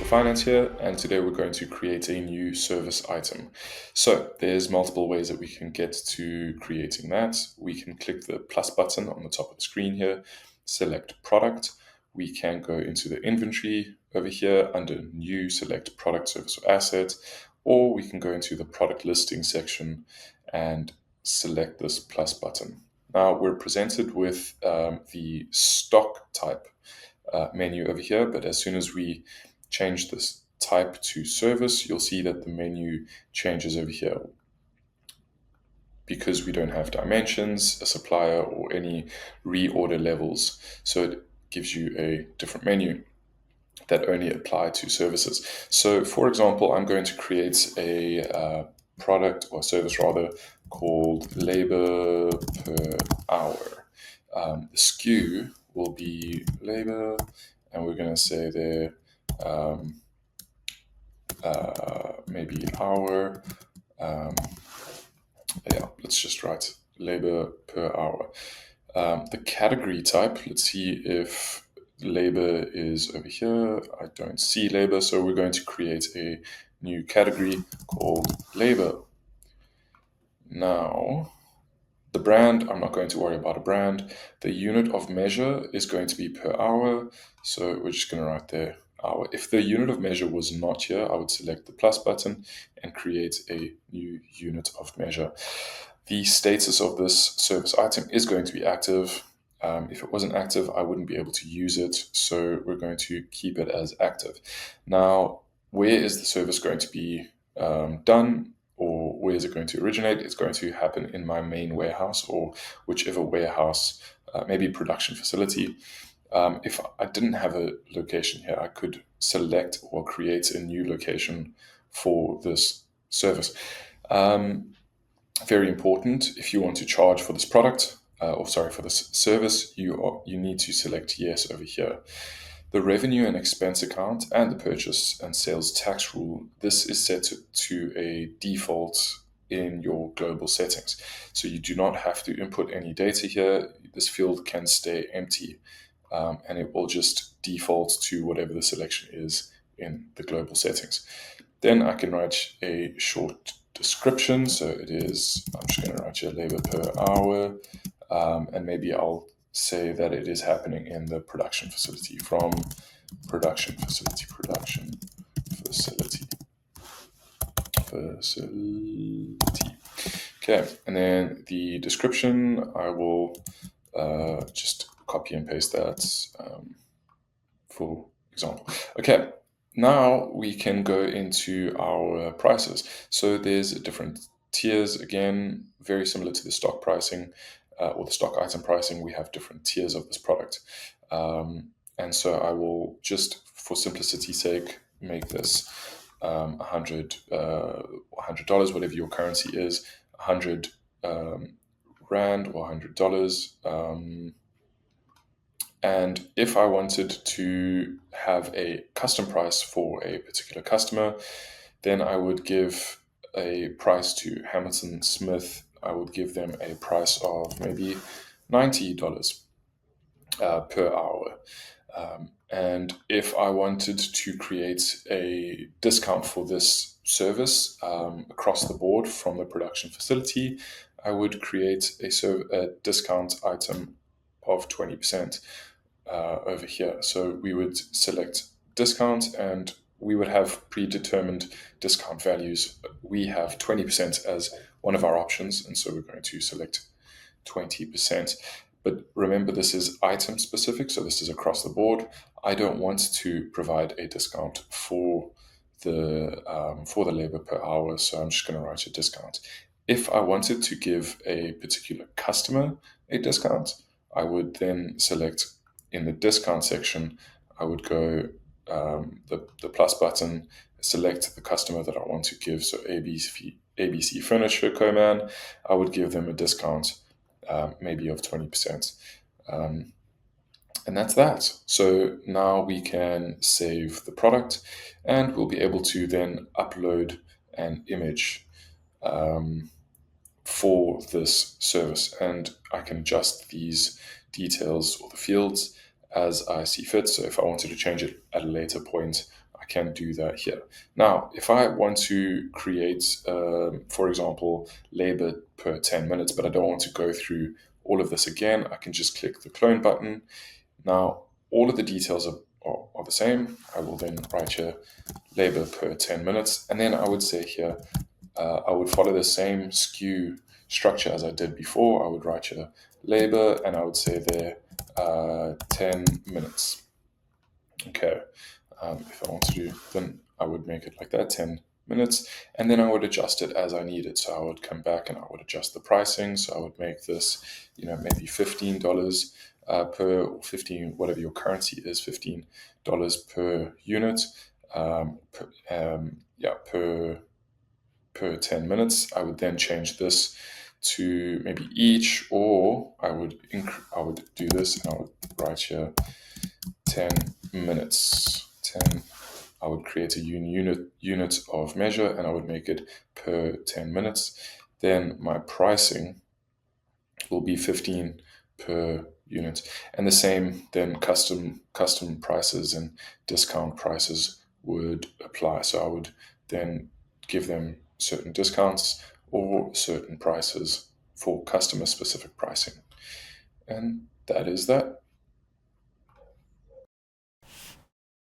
for Finance here, and today we're going to create a new service item. So there's multiple ways that we can get to creating that. We can click the plus button on the top of the screen here, select product. We can go into the inventory over here under new, select product, service, or asset, or we can go into the product listing section and select this plus button. Now we're presented with the stock type menu over here, but as soon as we change this type to service, you'll see that the menu changes over here. Because we don't have dimensions, a supplier, or any reorder levels, so it gives you a different menu that only apply to services. So for example, I'm going to create a product or service rather called labor per hour. The SKU will be labor, and we're going to say there maybe hour. Let's just write labor per hour. The category type, let's see if labor is over here. I don't see labor, so we're going to create a new category called labor. Now, the brand, I'm not going to worry about a brand. The unit of measure is going to be per hour, so we're just going to write there hour. If the unit of measure was not here, I would select the plus button and create a new unit of measure. The status of this service item is going to be active. If it wasn't active, I wouldn't be able to use it, so we're going to keep it as active. Now, where is the service going to be done, or where is it going to originate? It's going to happen in my main warehouse, or whichever warehouse, maybe production facility. If I didn't have a location here, I could select or create a new location for this service. Very important, if you want to charge for this product, for this service, you need to select yes over here. The revenue and expense account and the purchase and sales tax rule, this is set to a default in your global settings. So you do not have to input any data here. This field can stay empty, and it will just default to whatever the selection is in the global settings. Then I can write a short description. So it is, I'm just going to write here labor per hour, and maybe I'll say that it is happening in the production facility, from production facility. Okay, and then the description, I will just copy and paste that for example. Okay, now we can go into our prices. So there's different tiers, again, very similar to the stock pricing or the stock item pricing. We have different tiers of this product. And so I will just, for simplicity's sake, make this $100, whatever your currency is, 100 Rand or $100. And if I wanted to have a custom price for a particular customer, then I would give a price to Hamilton Smith. I would give them a price of maybe $90 per hour. And if I wanted to create a discount for this service across the board from the production facility, I would create a discount item of 20% over here. So we would select discount, and we would have predetermined discount values. We have 20% as one of our options, and so we're going to select 20%. But remember, this is item specific, so this is across the board. I don't want to provide a discount for the labor per hour, so I'm just going to write a discount. If I wanted to give a particular customer a discount, I would then select in the discount section, I would go the plus button, select the customer that I want to give. So ABC Furniture Co-Man, I would give them a discount maybe of 20%. And that's that. So now we can save the product, and we'll be able to then upload an image for this service. And I can adjust these details or the fields as I see fit. So if I wanted to change it at a later point, I I can do that here. Now, if I want to create, for example, labor per 10 minutes, but I don't want to go through all of this again, I can just click the clone button. Now, all of the details are the same. I will then write here labor per 10 minutes. And then I would say here, I would follow the same skew structure as I did before. I would write here labor, and I would say there 10 minutes. Okay, if I want to do, then I would make it like that, 10 minutes, and then I would adjust it as I need it. So I would come back and I would adjust the pricing. So I would make this, maybe $15 per, or 15, whatever your currency is, $15 per unit, per 10 minutes. I would then change this to maybe each, or I would do this, and I would write here 10 minutes. 10. I would create a unit of measure, and I would make it per 10 minutes. Then my pricing will be 15 per unit, and the same then custom prices and discount prices would apply. So I would then give them certain discounts or certain prices for customer specific pricing. And that is that.